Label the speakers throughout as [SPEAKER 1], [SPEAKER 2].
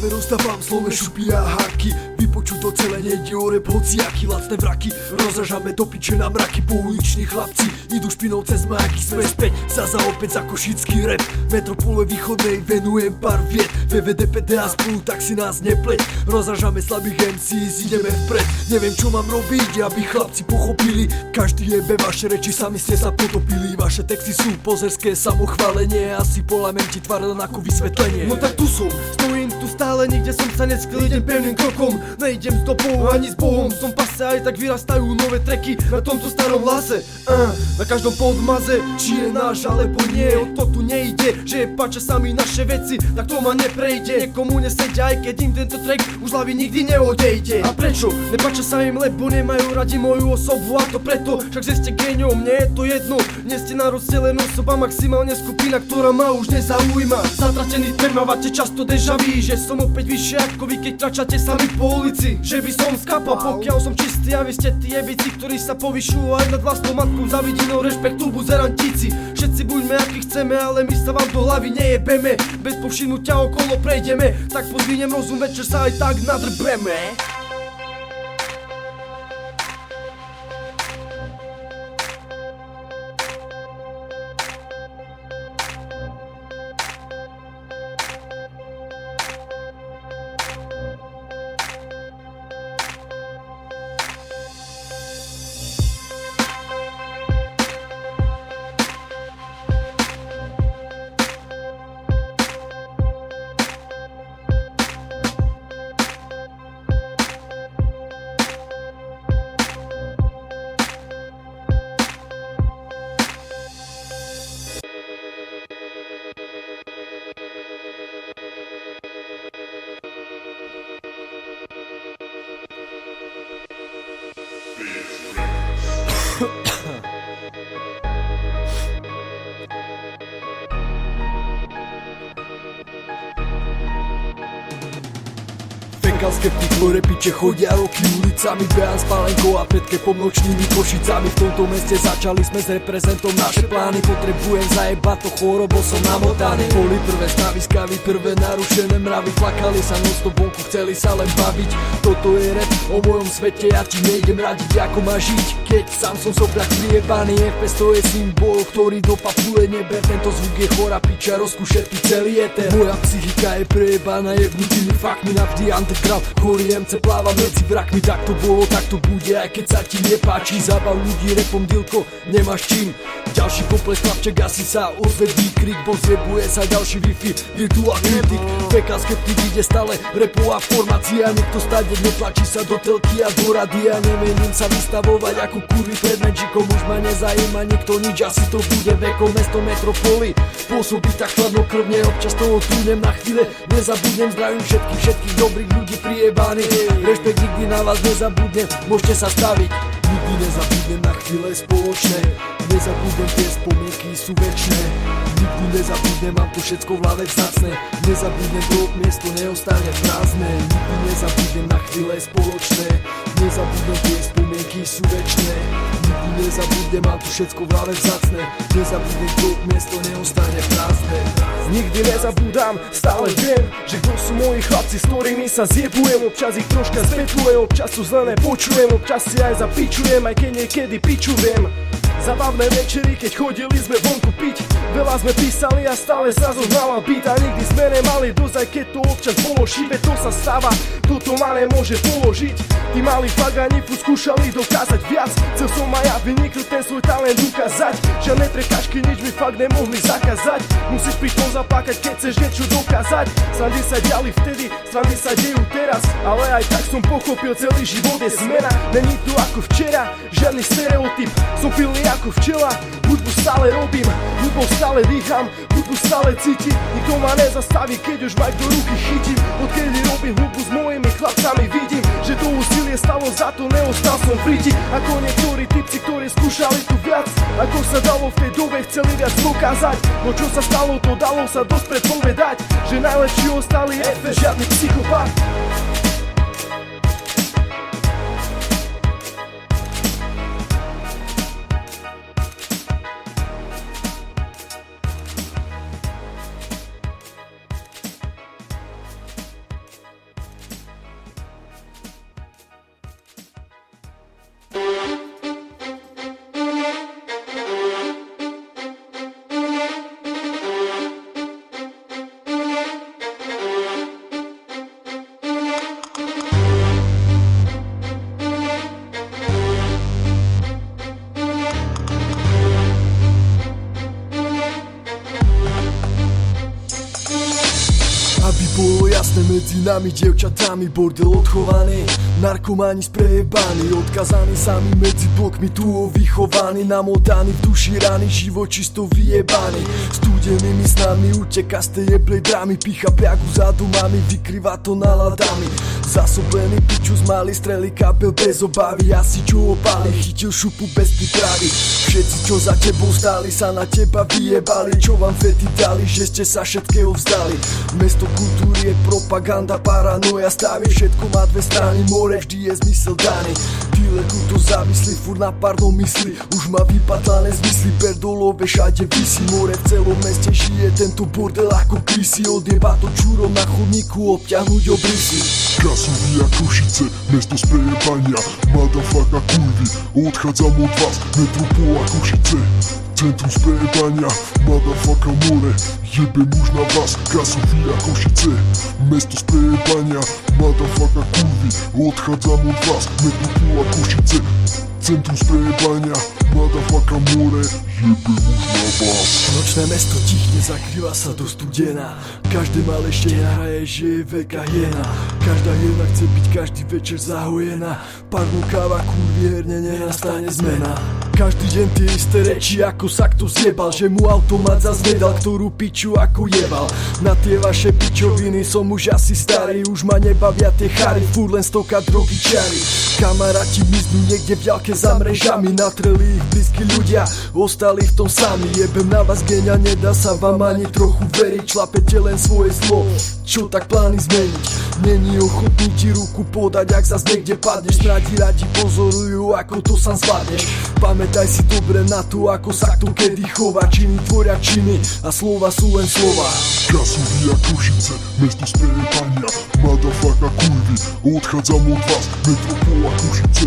[SPEAKER 1] práve rozdávam slove šupy a haky. Vypočuť to celé nejde o rap, hociaky lacné vraky. Rozražame do piče na mraky, pouliční chlapci idú špinou cez majaky. Sme späť, zaza opäť za košický rap. Metropole východnej venujem pár viet. VVDPD a spolu, tak si nás nepleť. Rozražame slabých MCs, ideme vpred. Neviem čo mám robiť, aby chlapci pochopili. Každý jebe vaše reči, sami ste sa potopili. Vaše texty sú pozerské samochválenie. Asi polamem ti tvár len ako vysvetlenie.
[SPEAKER 2] No tak tu som, stojím tu stále, nikde som sa neskyl, idem pevným krokom. Nejdem s topou ani s Bohom, som pase, aj tak vyrastajú nové treky na tomto starom lase. Na každom podmaze, či je náš alebo nie, o to tu nejde. Že páčia sa mi naše veci, tak to ma neprejde. Niekomu nesedia, aj keď im tento track už hlavy nikdy neodejde. A prečo? Nepáčia sa im, lebo nemajú radi moju osobu. A to preto, však že ste géniom, mne je to jedno. Nie ste na rozdelená osoba, maximálne skupina, ktorá ma už nezaujíma. Zatratený tmer mávate často deja vu, že som opäť vyššie ako vy, keď tračate sami po ulici. Že by som skapal, pokiaľ som čistý a vy ste tí jebici, ktorí sa povyšujú aj nad vlastnou matkou za vidinou rešpektu buzerantíci. Všetci buďme aký chceme, ale my sa vám do hlavy nejebeme. Bez povšimnutia okolo prejdeme, tak podvinem rozum, večer sa aj tak nadrbeme.
[SPEAKER 1] Fekal skeptik, moje piče chodia roky ulicami. Behám s Palenkou a Petke po nočnými Košicami. V tomto meste začali sme s reprezentom naše plány. Potrebujem zajebať to chorobo, som namotaný. Boli prvé staviskavy, prvé narušené mravy. Plakali sa non-stop vonku, chceli sa len baviť. Toto je rap o mojom svete, ja ti nejdem radiť ako má žiť. Keď sám som sopľak priebaný, FS to je symbol, ktorý do papule neber. Tento zvuk je chora piča, rozkúšetý celý éter. Moja psychika je prejebaná, jebnutými faktmi navždy underground. Chorý MC pláva medzi vrakmi, tak to bolo, tak to bude, aj keď sa ti nepáči. Zábav ľudí repom dilko, nemáš čím. Ďalší komplex chlapček, asi sa ozve výkrik, bo zjebuje sa ďalší Wi-Fi, virtuál kritik. Fekal skeptik, ide stále repová formácia. Niekto stade netlačí sa do telky a do radia. Nemením sa vystavovať ako kurvy pred menšikom. Už ma nezajíma nikto nič, asi to bude vekom. Mesto metropoly pôsobí tak chladnokrvne, občas toho túnem na chvíle. Nezabudnem, zdravím všetkých dobrých ľudí prijebaných. Rešpekt nikdy na vás nezabudnem, môžete sa staviť. Nikdy nezabudnem na chvíle spoločné. Nezabudnem, tie spomienky sú večné. Nikdy nezabudnem, mám to všetko v hlave vzácne. Nezabudnem, to miesto neostane prázdne. Nikdy nezabudnem na chvíle spoločné. Nezabudnem, tie spomienky sú večné. Nikdy nezabudnem, mám to všetko v hlave vzácne. Nezabudnem, to miesto neostane prázdne.
[SPEAKER 2] Nikdy nezabúdam, stále viem, že kto sú moji chlapci, s ktorými sa zjebujem. Občas ich troška zvetlujem, občas tu zle nepočujem, občas si aj zapičujem, aj keď niekedy pičujem. Zabavné večery, keď chodili sme vonku piť. Veľa sme písali a stále sa zohnala byť. A nikdy sme nemali dosť, aj keď to občas bolo šivé. To sa stáva, toto ma nemôže položiť. Tí mali fagani, skúšali dokázať viac. Chcel som aj ja vyniknúť, ten svoj talent ukázať. Žiadne prekažky, nič mi fakt nemohli zakázať. Musíš pri tom zaplakať, keď chceš niečo dokázať. Srandy sa diali vtedy, srandy sa dejú teraz. Ale aj tak som pochopil, celý život je zmena. Není to ako včera, žiadny stereotyp. Som pilný ako včela, hudbu stále robím, hudbou stále dýcham, hudbu stále cítim. Nikto ma nezastaví, keď už mic do ruky chytím. Odkedy robím hudbu s mojimi chlapcami, vidím, že to úsilie stalo za to, neostal som príti. Ako niektorí typci, ktorí skúšali tu viac, ako sa dalo v tej dobe, chceli viac dokázať. No čo sa stalo, to dalo sa dosť predpovedať, že najlepší ostali FS, žiadny psychopat.
[SPEAKER 1] bolo jasné, medzi nami dievčatami bordel odchovaný, narkomani sprejebaní, odkazaní sami medzi blokmi tu vychovaní, namotaní v duši rany, život čisto vyjebaný, studenými snami uteka z tej jeblej drámy, pícha piaku za domami, vykrýva to náladami, zasobený piču z malý strely kabel bez obavy, asi čo opáli, chytil šupu bez prípravy, všetci čo za tebou stáli sa na teba vyjebali, čo vám fety dali, že ste sa všetkého vzdali. Mesto kultúry je propaganda, paranoja staví, všetko má dve strany, more vždy je zmysel daný. Dealer to zamyslí, furt na pardon myslí, už má vypatlané zmysly, perdolové všade visí, more v celom meste žije tento bordel ako krysy, odjeba to čúrom na chodníku, obťahnuť obrysy.
[SPEAKER 3] Krasovia Košice, mesto sprejebania, motherfucka kurvy, odchádzam od vás, metropola Košice, centrum sprejebania, motherfucka more, jebem už na vás, Krasovia Košice, mesto sprejebania, motherfucka kurvy, odchádzam od vás, metropola Košice, centrum sprejebania, motherfucka more, jebem už na vás.
[SPEAKER 1] Nočné mesto tichne, zakrýva sa do studena, každé malé štenia hraje, že je veľká hiena, každá hiena chce byť každý večer zahojená, pardon káva, kurvy, herne nenastane zmena. Každý deň tie isté reči, ako sa kto zjebal, že mu automat zas nedal, ktorú piču ako jebal. Na tie vaše pičoviny som už asi starý, už ma nebavia tie chary, furt len stoka drogy čary. Kamaráti miznú niekde v ďalke za mrežami, natreli ich blízky ľudia, ostali v tom sami. Jebem na vás geňa, nedá sa vám ani trochu veriť, šlapete len svoje zlo, čo tak plány zmeniť. Není ochotný ti ruku podať, ak zas niekde padneš, radi pozorujú, ako to sám zvládneš. Pamätaj si dobre na to, ako sa kto kedy chová, činy tvoria činy a slova sú len slova.
[SPEAKER 3] Krasovia Košice, mesto sprejebania, motherfucka kurvy, odchádzam od vás, metropola Košice,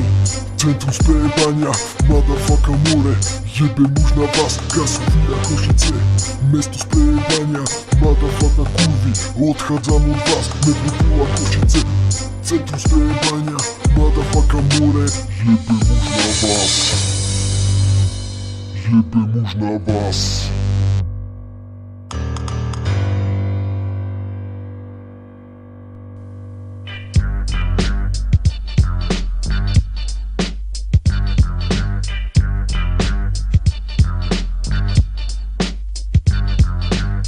[SPEAKER 3] centrum sprejebania, motherfucka more, jebem už na vás, Krasovia Košice, mesto sprejebania, motherfucka kurvy, odchádzam od vás, metropola Košice, centrum sprejebania, motherfucka more, jebem už na vás. Jebem už na vás.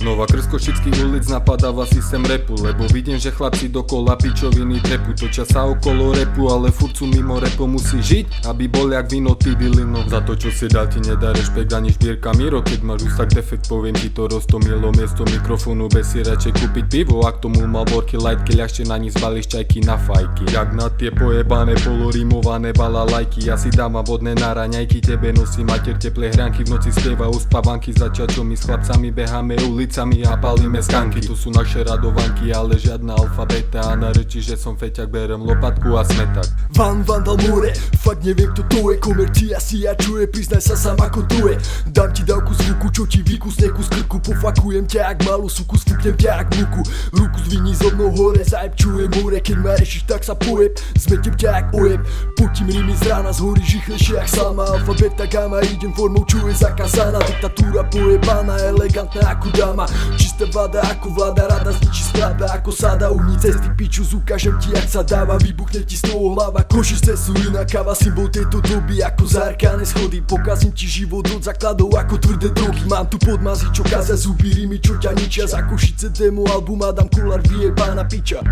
[SPEAKER 4] Nová krz košických ulic napadáva systém repu, lebo vidím, že chlapci dokola pičoviny trepu, točia sa okolo repu, ale furt sú mimo repu, musí žiť, aby bol jak vino ty dilino. Za to čo si dal ti nedá rešpekt ani šbírka Miro, keď máš ústak defekt, poviem ti to roztomilo miesto mikrofónu, bez si radšej kúpiť pivo, ak tomu mal borky lightky, ľahšie na nich zbališ čajky na fajky. Jak na tie pojebané polorimované balalajky, ja si dám a vodné na raňajky, tebe nosí mater teplé hranky, v noci spieva uspávanky, začať čo my s chlapcami beháme ulicami a palíme skanky. Tu sú naše radovanky, ale žiadna alfabeta, a na reči, že som feťak, berem lopatku a smetak.
[SPEAKER 1] Vandal more, fakt neviem kto to je, komercia si ja čuje, priznaj sa sám ako to je. Dám ti dávku zvuku, čo ti vykusne kus krku, pofakujem ťa jak malú suku, sfúknem ťa jak muku, ruku zviní so mnou hore, zajeb čujem more, keď ma rešiš tak sa pojeb, zmetiem ťa jak ojeb, potím rými z rána, zhorí rýchlejšie jak sama, alfabeta gamma, idem formou, čo je zakázaná, diktatúra pojebaná, elegantná ako dáma, čistá vláda ako vláda, rada zničí strada ako sada, uhni cesty piču, ukážem ti jak sa dáva, vybuchne ti z toho hlava, Košice sú iná káva, symbol tejto doby ako zárkané schody, pokazím ti život od základov ako tvrdé drogy, mám tu podmazy čo kazia zuby, rimy čo ťa ničia, za Košice demo album Adam Kollár vyjebána piča.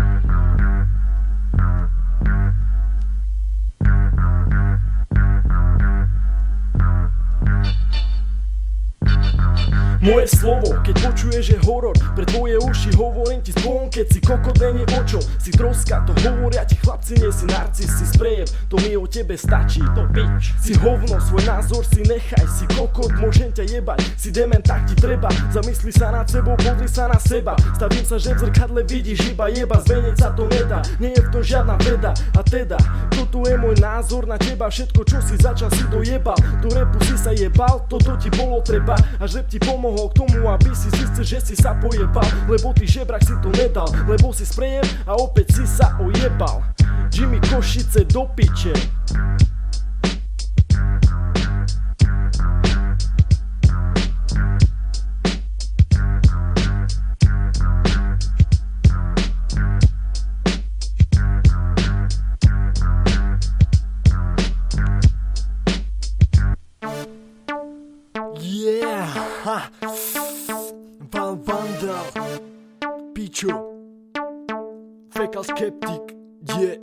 [SPEAKER 2] Moje slovo, keď počuješ je horor, pre tvoje uši hovorím ti spon, keď si kokot není očo, si troska, to hovoria ti chlapci, nie si narcis, si sprejev, to mi o tebe stačí, to bič. Si hovno, svoj názor si nechaj, si kokot, môžem ťa jebať, si dement, tak ti treba, zamysli sa nad sebou, pozri sa na seba, stavím sa, že v zrkadle vidíš iba jeba, zmeniť sa to nedá, nie je v tom žiadna veda, a teda, toto je môj názor na teba, všetko čo si začal si dojebal, do repu si sa jebal, toto ti bolo treba, a že ti pomohol k tomu, aby si zistil, že si sa pojebal, lebo ty žebrak si to nedal, lebo si sprejem a opäť si sa ojebal. Jimmy Košice do piče.
[SPEAKER 1] originál. Pičo, Fecal Skeptik, yeah.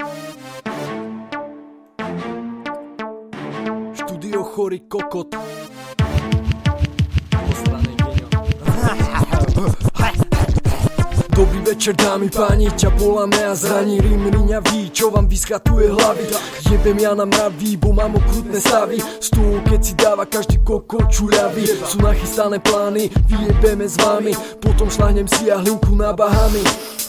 [SPEAKER 1] Štúdio Chorý kokot. Postranej genio. Dobrý večer dámy páni, ťa voláme a zraní rím riňavý, čo vám vyschatuje hlavy. Jebem ja na mraví, bo mám okrutné stavy. Z toho keď si dáva každý kokot čuľavý. Sú nachystané plány, vyjebeme s vami. Potom šľahnem si a hlinku na Bahamy.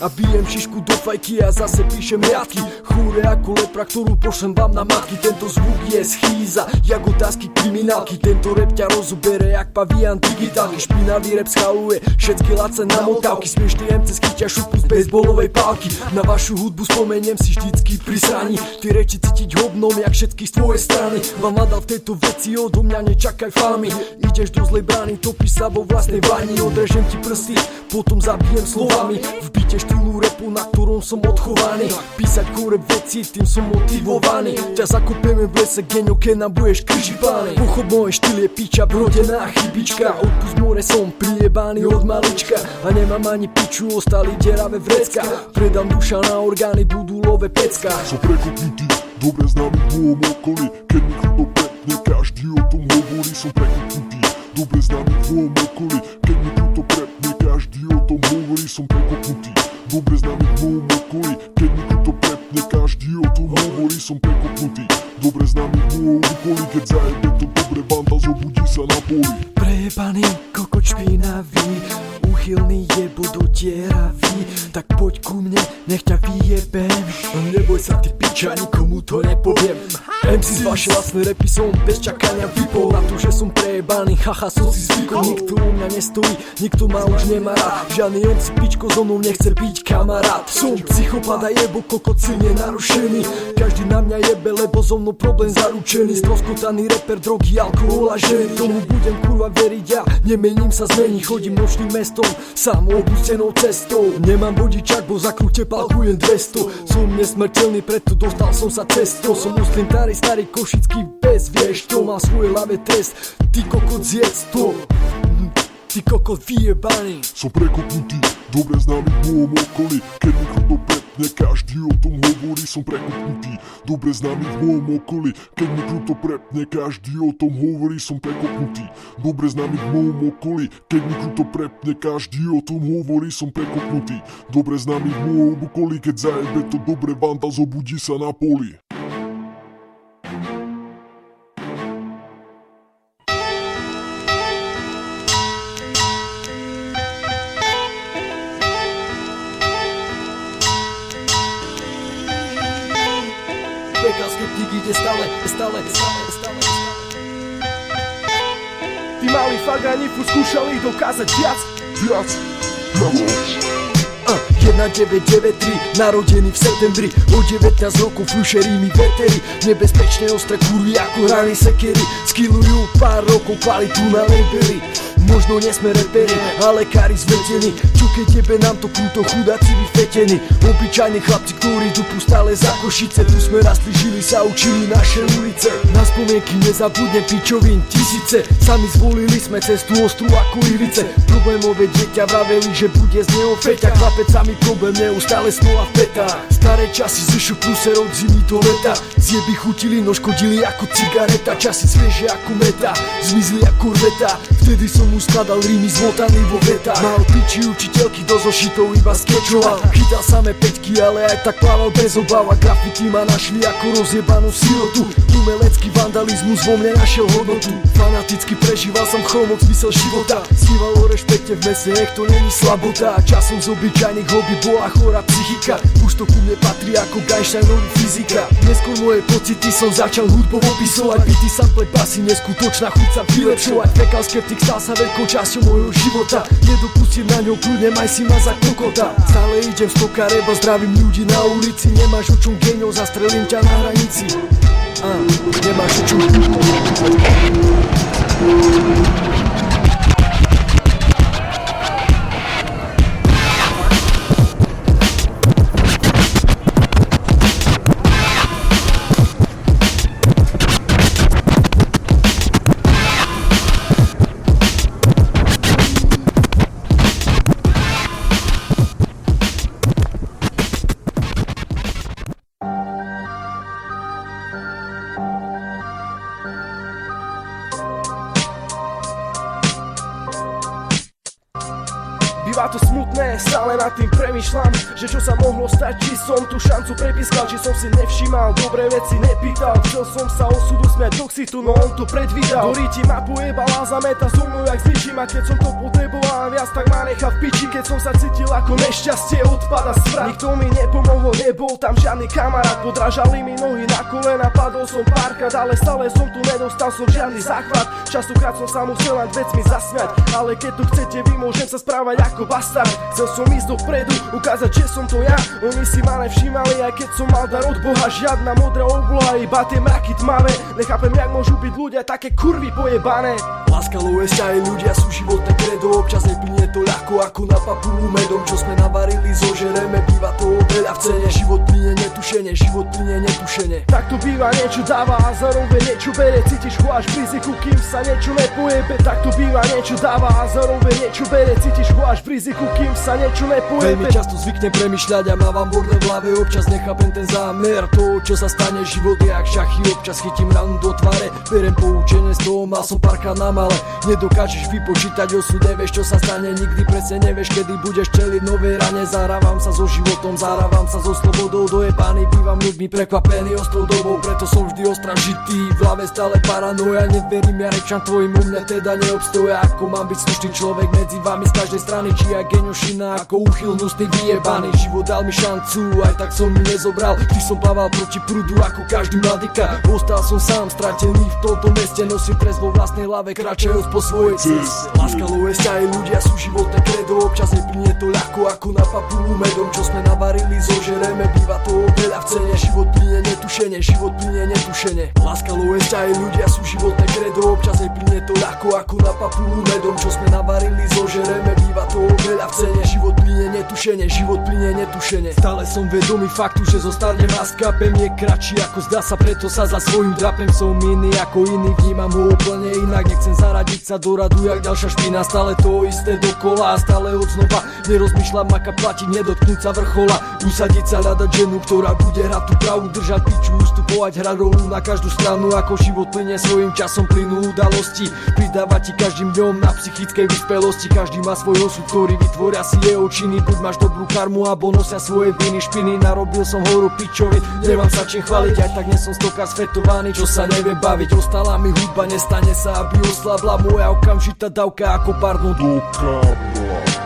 [SPEAKER 1] A bijem šišku do fajky a zase píšem riadky. Chúre ako lepra, ktorú pošlem vám na matky. Tento zvuk je schýza, jak otázky kriminálky. Tento rap ťa rozubere jak pavian digitálky. Špinavý rap schaluje všetky lace na motávky. Smiešný MC skyťa šupu z bejsbolovej pálky. Na vašu hudbu spomeniem si vždycky pri sraní. Ty reči cítiť hovnom jak všetky z tvojej strany. Vám nadal v tejto veci, odo mňa nečakaj fámy. Ideš do zlej brány, topíš sa vo vlastnej vani. Odrežem ti prsty, potom zabijem slovami. V byte štýlu rapu, na ktorom som odchovaný. Písať kore veci, tým som motivovaný. Ťa zakopeme v lese, genio, keď nám budeš krži plány. Pochop, môj štýl je piča, brodená chybička. Odpust more, som prijebaný od malička. A nemám ani piču, ostali deravé vrecka. Predám duša na orgány, budú love pecka.
[SPEAKER 3] Som prekopnutý, dobre známy v mojom okolí. Keď mi kruto prepne, každý o tom hovorí. Som prekopnutý, dobre známy v mojom okolí. Keď mi kruto prepne, každý o tom hovorí. Som prekopnutý, dobre známy v mojom okolí. Keď mi kruto prepne, každý o tom hovorí. Som prekopnutý, dobre známy v mojom okolí. Keď zajebe to dobre, banda zobudí sa na poli.
[SPEAKER 1] Prejebaný kokot špinavý, úchylný je, budú dieravý. Tak poď ku mne, nech ťa vyjebem. Neboj sa ty piča, nikomu to nepoviem. MC z vaše vlastné repy som bez čakania vypol. Na to, že som prejebaný, haha, som si zvykol. Nikto u mňa nestojí, nikto ma už nemá rád. Žiadny MC pičko so mnou nechce byť kamarát. Som psychopat a jebo kokot silne narušený. Každý na mňa jebe, lebo so mnou problém zaručený. Stroskotaný reper, drogy, alkohol a ženy. Tomu budem kurva veriť, ja nemením sa zmení. Chodím nočným mestom, sám opustenou cestou. Nemám vodičak, bo za krute palkujem 200. Som nesmrteľný, preto dostal som sa cestou. Som muslim starý košický pes, vieš to, má svoje ľavé trest. Ty kokot zjedz to, ty kokot vyjebaný.
[SPEAKER 3] Som prekopnutý, dobre známy v mojom okolí. Keď mi kruto prepne, každý o tom hovorí. Som prekopnutý, dobre známy v mojom okolí. Keď mi kruto prepne, každý o tom hovorí. Som prekopnutý, dobre známy v mojom okolí. Keď mi kruto prepne, každý o tom hovorí. Som prekopnutý, dobre známy v mojom okolí. Keď zajebe to dobre, banda zobudí sa na poli.
[SPEAKER 1] Fecal Skeptik ide stále.
[SPEAKER 2] Tí mali fagani skúšali dokázať viac.
[SPEAKER 1] 1993, narodený v septembri. O 19 rokov fľušerí mi vetery. Nebezpečne ostré kurvy ako rany sekery. Skillujú pár rokov kvalitu na labely. Možno nesme reperi, ale kári zvetení. Čo keď jebe nám to kruto, chudáci vyfetení. Obyčajní chlapci, ktorí dupu stále za Košice. Tu sme rastli, žili sa, učili naše ulice. Na spomienky nezabudnem pičovín tisíce. Sami zvolili sme cestu ostrú ako ivice. Problémové dieťa vraveli, že bude z neho feťa. Chlapec sami problém, neustále snola v petách. Staré časy zvyšu pluser od zimy do leta. Zjeby chutili, no škodili ako cigareta. Časy svieže ako meta, zmizli ako rveta. Vtedy som už skladal rímy zmotaný vo vetách. Mal piči učiteľky do zošitov, iba skečoval. Chytal samé peťky, ale aj tak plával bez obáv. A grafity ma našli ako rozjebanú sirotu. Umelecký vandalizmus vo mne našiel hodnotu. Fanaticky prežíval som chromok zmysel života. Sníval o rešpekte v mese, nech to není slabota. A časom z obyčajných hobby bola chorá psychika. Už to ku mne patrí ako Einsteinový fyzika. Neskôr moje pocity som začal hudbou opisovať. Bity, sample, basy, neskutočná chuť sa vylepšovať. Fecal Skeptik stal sa veľkou časťou môjho života. Nedopustím na ňou kľudne, maj si ma za kokota. Stále idem stoka reba, zdravím ľudí na ulici. Nemáš o čom genio, zastrelím ťa na hranici. Nemáš o čom.
[SPEAKER 2] Býva to smutné, stále nad tým premýšľam, že čo sa mohlo stať, či som tú šancu prepískal, či som si nevšímal, dobré veci nepýtal. Chcel som sa osudu smiať do ksitu, no on to predvídal. Do ríti ma pojebala, zameta so mnou jak zničím. A keď som to potreboval viac, tak ma nechal v piči. Keď som sa cítil ako nešťastie, odpada strach. Nikto mi nepomohol, nebol tam žiadny kamarát. Podrážali mi nohy na kolena, padol som párkrát, ale stále som tu, nedostal som žiadny záchvat. Častokrát som sa musel len vecmi zasmiať, ale keď tu chcete vy, môžem sa správať ako bastard. Chcel som ísť dopredu, ukázať, že som to ja. Oni si ma nevšímali, aj keď som mal dar od Boha. Žiadna modrá obloha, iba tie mraky tmavé. Nechápem, jak môžu byť ľudia také kurvy pojebané.
[SPEAKER 1] Láska, aj ľudia sú životné kredo. Občas neplynie to ľahko ako na papulu medom. Čo sme navarili, zožereme, býva toho veľa v cene. Život plynie netušene, život plynie netušene.
[SPEAKER 2] Tak to býva, niečo dáva a zároveň niečo bere. Cítiš ho až v riziku, kým sa niečo nepojebe. Tak to býva, niečo dáva a zároveň niečo bere. Cítiš ho až v riziku, kým sa niečo nepojebe.
[SPEAKER 1] Veľmi často zvyknem premýšľať a mávam bordel v hlave. Občas nechápem ten zámer toho, čo sa stane. Život je jak šachy, občas chytím ranu do tvare. Berem poučenie z toho, mal som párkrát na male. Nedokážeš vypočítať osud, nevieš čo sa stane. Nikdy presne nevieš, kedy budeš čeliť novej rane. Zahrávam sa so životom, zahrávam sa so slobodou. Dojebaný, bývam ľuďmi prekvapený ostrou dobou. Preto som vždy ostražitý, v hlave stále paranoja. Neverím ja rečam tvojim, u mňa teda neobstoja. Ako mám byť slušný človek medzi vami z každej strany. Či aj geňošina, ako úchyl hnusný vyjebaný. Život dal mi šancu, aj tak som ju nezobral. Vždy som plával proti prúdu ako každý mladíka. Ostal som sám, stratený v tomto meste. Nosím trest vo vlastnej hlave, kráčajúc po svojej ceste. Láska, aj ľudia sú životné kredo. Občas neplynie to ľahko ako na papulu medom. Čo sme navarili, zožereme, býva toho veľa v cene. Život plynie netušene, život plynie netušene. Láska, aj ľudia sú životné kredo. Občas neplynie to ľahko ako na papulu medom. Čo sme navarili, zožereme, býva toho veľa v cene. Život plynie netušene, život plynie netušene. Stále som vedomý faktu, že zostarnem a skapem. Je kratší ako zdá sa, preto sa za svojím drapem. Som iný ako iný, vnímam ho úplne inak. Nechcem zaradiť sa do radu jak ďalšia špina. Stále to isté dokola a stále od znova. Nerozmýšľam aká platiť, nedotknúť sa vrchola. Usadiť sa, hľadať ženu, ktorá bude hrať tú pravú. Držať piču, ustupovať, hrať rolu na každú stranu. Ako život plynie svojím časom, plynú udalosti. Pridávať ti každým dňom na psychickej vyspelosti. Každý má svoj osud, ktorý vytvoria si jeho činy. Buď máš dobrú karmu, alebo nosia svoje viny, špiny. Narobil som horu pičovi, nemám sa čím chváliť. Aj tak nie som stokrát svetovaný, čo sa nevie baviť. Ostala mi hudba, nestane sa, aby oslabla moja okamžitá dávka ako pardon do kábla.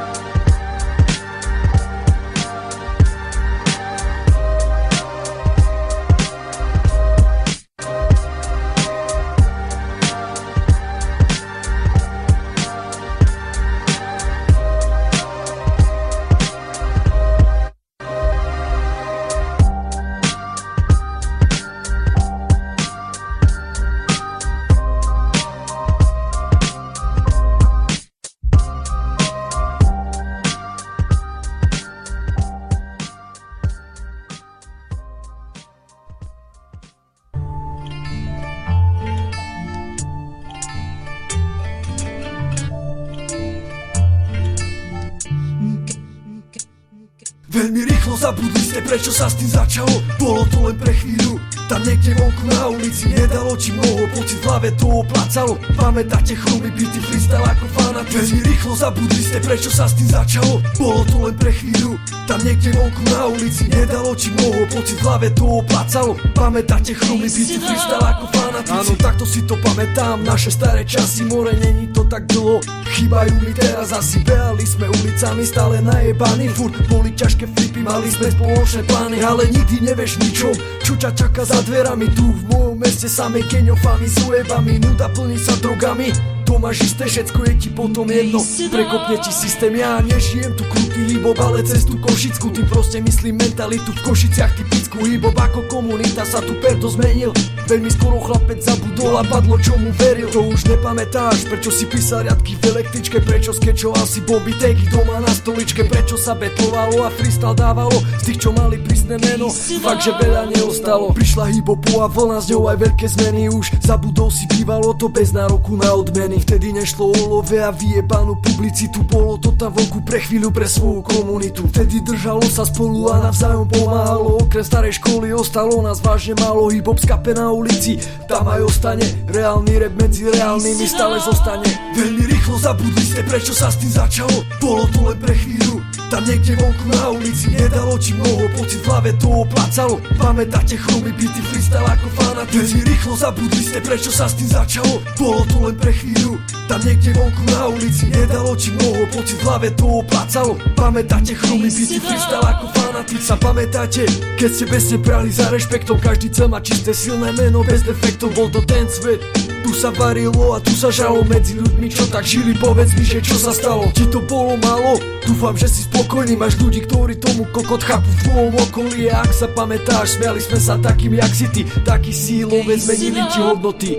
[SPEAKER 1] Veľmi rýchlo zabudli ste, prečo sa s tým začalo. Bolo to len pre chvíľu, tam niekde vonku na ulici. Nedalo ti mnoho, pocit v hlave to oplácalo. Pamätáte chrumy, byty, freestyle ako fanatici. Veľmi rýchlo zabudli ste, prečo sa s tým začalo. Bolo to len pre chvíľu, tam niekde vonku na ulici. Nedalo ti mnoho, pocit v hlave to oplácalo. Pamätáte chrumy, byty, freestyle ako fanatici. Áno, takto si to pamätám, naše staré časy. More, není to tak dlho, chýbajú mi teraz asi. Behali sme ulicami, stále najebaní. Furt boli ťažké flipy, mali sme spoločné plány. Ale nikdy nevieš ničom, čo ťa čaká za dverami. Tu v mojom meste samej keňofami, s ujebami. Nuda plní sa drogami, to máš isté, všetko je ti potom jedno. Prekopne ti systém, ja nežijem tu krutý hip-hop, ale cestu košickú. Tým proste myslím mentalitu v Košiciach typickú. Hip-hop ako komunita sa tu perto zmenil. Veľmi skoro chlapec zabudol a padlo čo mu veril. To už nepamätáš, prečo si písal riadky v električke. Prečo skečoval si Bobby Tagy doma na stoličke. Prečo sa betlovalo a freestyle dávalo z tých, čo mali prísne meno. Fakt, že veľa neostalo. Prišla hip-hopová vlna, z ňou aj veľké zmeny. Už zabudol si, bývalo to bez nároku na odmeny. Vtedy nešlo o love a vyjebanú publicitu. Bolo to tam vonku pre chvíľu pre svoju komunitu. Vtedy držalo sa spolu a navzájom pomáhalo. Okrem starej školy ostalo nás vážne málo. Hip-hop skapená ulici, tam aj ostane. Reálny rap medzi reálnymi stále zostane. Veľmi rýchlo zabudli ste, prečo sa s tým začalo. Bolo to len pre chvíľu, tam niekde vonku na ulici. Nedalo ti mnoho, pocit v hlave to oplácalo. Pamätáte chrumy, byty, freestyle ako fanatici. Veľmi rýchlo zabudli ste, prečo sa s tým začalo. Bolo to len pre chvíľu, tam niekde vonku na ulici. Nedalo ti mnoho, pocit v hlave to oplácalo. Pamätáte chrumy, byty, freestyle ako fanatici. Sa pamätáte, keď ste besne brali za rešpektom. Každý chcel mať čisté silné meno bez defektov. Bol to ten svet, tu sa varilo a tu sa žalo medzi ľuďmi, čo tak žili. Povedz mi, že čo sa stalo. Ti to bolo málo? Dúfam, že si spokojný. Máš ľudí, ktorí tomu kokot chápu v tvojom okolí. A ak sa pamätáš, smiali sme sa takým jak si ty. Taký sílové zmenili ti hodnoty.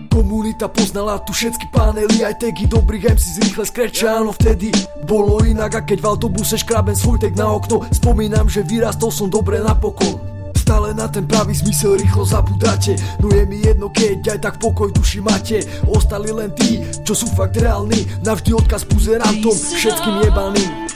[SPEAKER 1] Komunita poznala tu všetky panely, aj tagy dobrých MC rýchle skrečia. Áno, vtedy bolo inak, a keď v autobuse škrabem svoj tag na okno, spomínam, že vyrastol som dobre napokon. Stále na ten pravý zmysel rýchlo zabudáte. No je mi jedno, keď aj tak pokoj duši máte. Ostali len tí, čo sú fakt reálni. Navždy odkaz buzerantom, všetkým jebaným.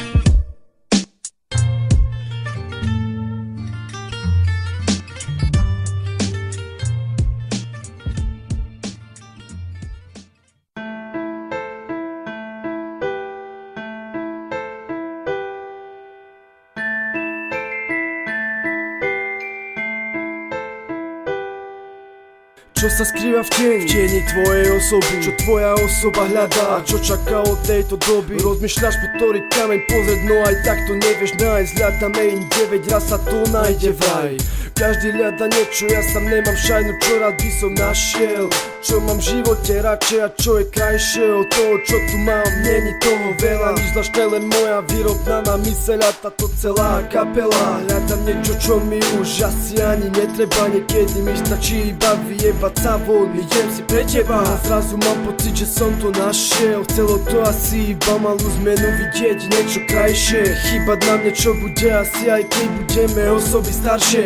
[SPEAKER 2] Čo sa skrýva v tieni tvojej osoby, čo tvoja osoba hľadá a čo čaká od tejto doby. Rozmýšľaš po ktorý kameň pozrieť, no aj tak to nevieš nájsť. Hľadáme in 9, raz sa to nájde vraj. Každý hľada niečo, ja sám nemám šajnu, čo rád by som našiel. Čo mám v živote radšej a čo je krajšie od toho, čo tu mám. Není toho veľa, nič zvláštne, len moja vyrovnaná myseľ a táto celá kapela. Hľadám niečo, čo mi už asi ani netreba. Niekedy mi stačí iba vyjebať sa von. Idem si pre teba a zrazu mám pocit, že som to našiel. Chcelo to asi iba malú zmenu, vidieť niečo krajšie. Chýbať nám niečo bude asi, aj keď budeme osoby staršie.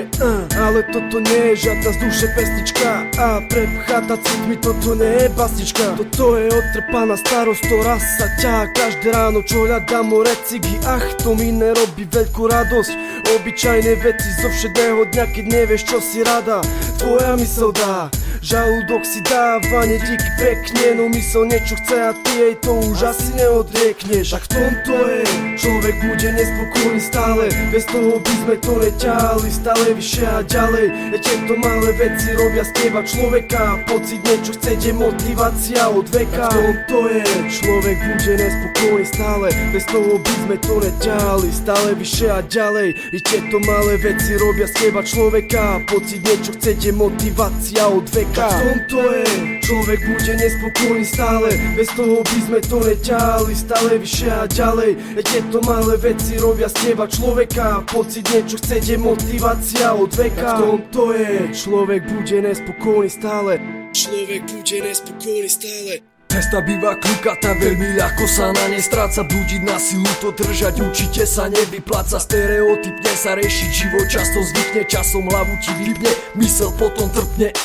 [SPEAKER 2] Ale toto nie je žiadna z duše pesnička a prepchátá citmi toto nie je basnička. Toto je otrpaná starosť, ktorá sa ťahá každé ráno, čo hľadám o recigy. Ach, to mi nerobí veľkú radosť. Obyčajné veci zo všedného dňa, keď nevieš, čo si rada. Tvoja mysl dá, žalúdok si dáva, díky pekne, no mysl niečo chce a ty jej to už asi neodriekneš. A v tomto je, človek bude nespokojný stále, bez toho by sme to neťahali stále vyššie a ďalej. Tieto malé veci robia z teba človeka, pocit niečo chce, motivácia od veka. A v tomto je, človek bude nespokojný stále, bez toho by sme to neťahali stále vyššie a ďalej. Tieto malé veci robia z teba človeka, pocit niečo chce, motivácia od veka. A v tomto je, človek bude nespokojný stále, bez toho by sme to neťahali stále vyššie a ďalej. Tieto malé veci robia z teba človeka, pocit niečo chce, motivácia od veka. A v tomto je, človek bude nespokojný stále, človek bude nespokojný stále.
[SPEAKER 1] Cesta býva kľukatá, veľmi ľahko sa na nej stráca. Blúdiť na silu to držať určite sa nevypláca. Stereotypne sa riešiť život často zvykne, časom hlavu ti vypne, mysel potom trpne.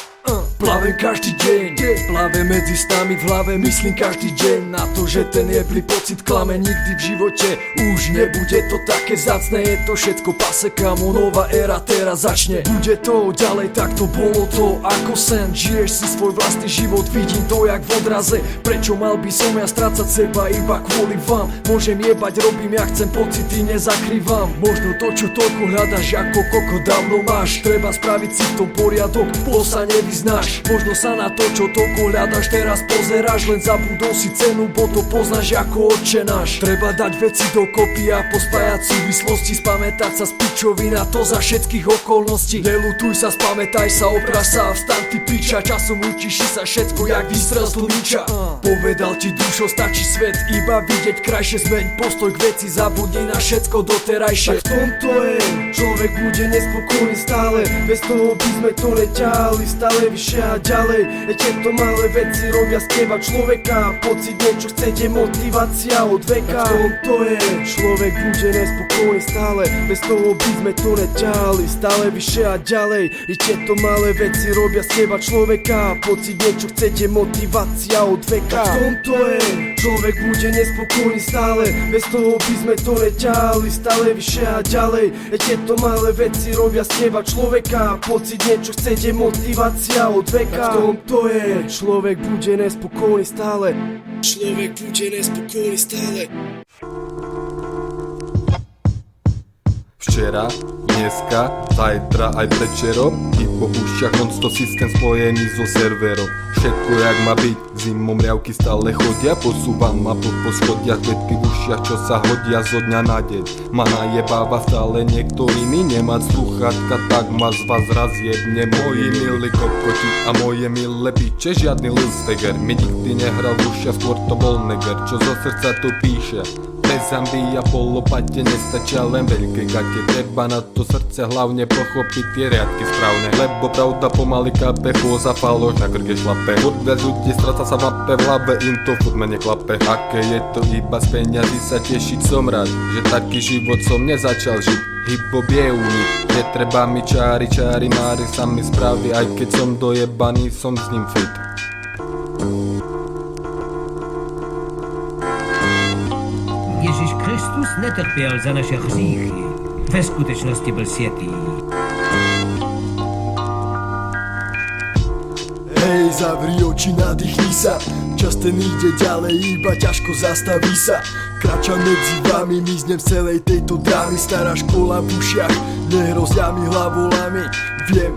[SPEAKER 1] Plavem každý deň, plavem medzi stami v hlave, myslím každý deň na to, že ten jeblý pocit klame. Nikdy v živote už nebude to také vzácne, je to všetko pase, kamo, nová éra teraz začne. Bude to ďalej, tak to bolo to ako sen. Žiješ si svoj vlastný život, vidím to jak v odraze. Prečo mal by som ja strácať seba iba kvôli vám? Môžem jebať, robím ja chcem, pocity nezakrývam. Možno to, čo toľko hľadaš, ako koko dávno máš. Treba spraviť si v tom poriadok, bol sa nevyznáš. Možno sa na to, čo toľko hľadaš, teraz pozeráš, len zabudol si cenu, bo to poznáš ako Otčenáš. Treba dať veci dokopy a pospájať súvislosti, spamätať sa z pičovina, to za všetkých okolností. Nelutuj sa, spamätaj sa, opraž sa a vstaň ty piča, časom učíš sa všetko jak výstrel z tlmiča. Povedal ti dušo, stačí svet iba vidieť krajšie, zmeň postoj k veci, zabudni na všetko doterajšie.
[SPEAKER 2] Tak v tomto je, človek bude nespokojný stále, bez toho by sme to neťahali stále vyššie a ďalej. Tieto malé veci robia z teba človeka. Pocit niečo chcete, motivácia od veka. V tom to je, človek bude nespokojný stále. Bez toho by sme to neťahali, stále vyššie a ďalej. I tieto malé veci robia z teba človeka. Pocit niečo chcete, motivácia od veka. V tom to je, človek bude nespokojný stále. Bez toho by sme to neťahali, stále vyššie a ďalej. Tieto malé veci robia z teba človeka. Pocit niečo chcete, motivácia od veka. V tom to je, človek bude nespokojný stále. Človek bude nespokojný stále.
[SPEAKER 4] Včera, dneska, zajtra aj večerom i po ušiach non-stop systém spojený so serverom. Všetko jak má byť, zimom riavky stále chodia. Posúvam ma po schodiach, vedky v ušiach, čo sa hodia zo dňa na deň. Ma najebáva stále niekto iný, nemať sluchátka, tak ma z vás raz jedne. Moji milí kokoti a moje milé piče, žiadny Lilsteger mi nikdy nehral v ušiach, skôr to bol neger, čo zo srdca to píše. Bez amby a po lopate nestačia len veľké gate. Treba na to srdce hlavne pochopiť tie riadky správne. Lebo pravda pomaly kape, chôza faloš na krke šlape. Furt viac ľudí stráca sa v mape, v hlave im to furt mene klape. Aké je to iba z peňazí sa tešiť, som rád, že taký život som nezačal žiť. Hip-hop je únik, netreba mi čári mári sa mi spraví. Aj keď som dojebaný, som s ním fit.
[SPEAKER 5] Ježíš Kristus netrpěl za naše hříchy, ve skutečnosti byl světý.
[SPEAKER 1] Hej, zavri oči, nadýchni sa. Čas ten ide ďalej, iba ťažko zastaví sa. Kráčam medzi vami, miznem v celej tejto drámy. Stará škola v ušiach, nehrozia mi hlavolami. Viem,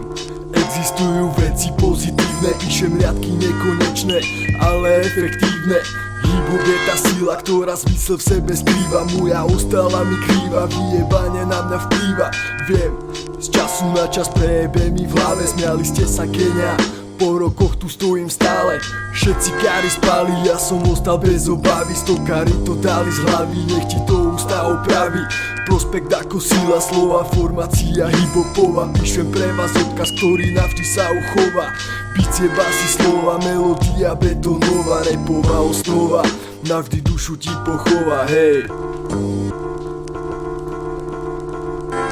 [SPEAKER 1] existujú veci pozitívne, píšem riadky nekonečné, ale efektívne. Hip-hop je tá sila, ktorá zmysel v sebe skrýva. Moja ostala mi krýva, vyjebanie na mňa vplýva. Viem, z času na čas prejebe mi v hlave. Smiali ste sa Kenia, po rokoch tu stojím stále. Všetci kári spali, ja som ostal bez obavy. Stokári to dali z hlavy, nech ti to ústa opraví. Prospekt ako sila slova, formácia hip-hopová. Píšem pre vás odkaz, ktorý navždy sa uchová. Bicie, basy, slova, melódia betonová. Repová osnova, navždy dušu ti pochová, hej.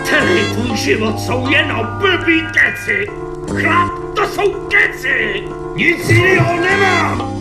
[SPEAKER 6] Celý tvůj život jsou jenom blbý keci. Chlap, to jsou keci. Nic jiného nemám.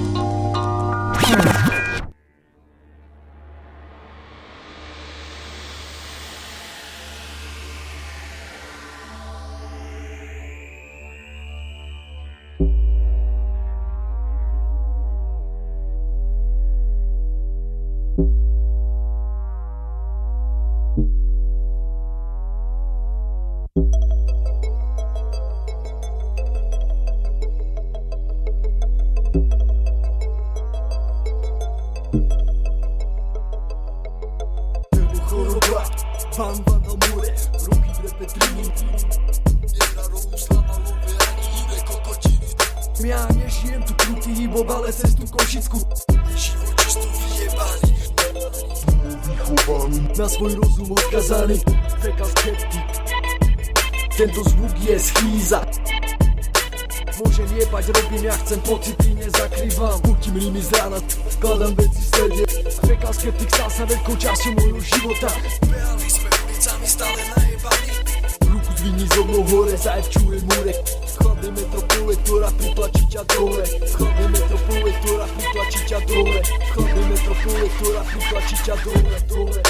[SPEAKER 1] Choroba, Van Vandal Mure, ruky v repe trini. Jedna Romuslava Love ani iné kokotiny. Ja nežijem tu krutý hip-hop, ale cestu Košickú. Život čisto vyjebaný, vychovaný, na svoj rozum odkazaný. Fekal skeptik, tento zvuk je schýza. Môžem jebať, robím, ja chcem, pocity nezakrývam. Putím rými z rána, kladám veci v strede. Fekal skeptik stal sa veľkou časťou môjho života. Behali sme ulicami stále najebaní. Ruku zvini zo mnou hore, zajevčujem múrek. V chladnej metropole, ktorá pritlačí ťa dole. V chladnej metropole, ktorá pritlačí ťa dole. V chladnej metropole, ktorá pritlačí ťa dole.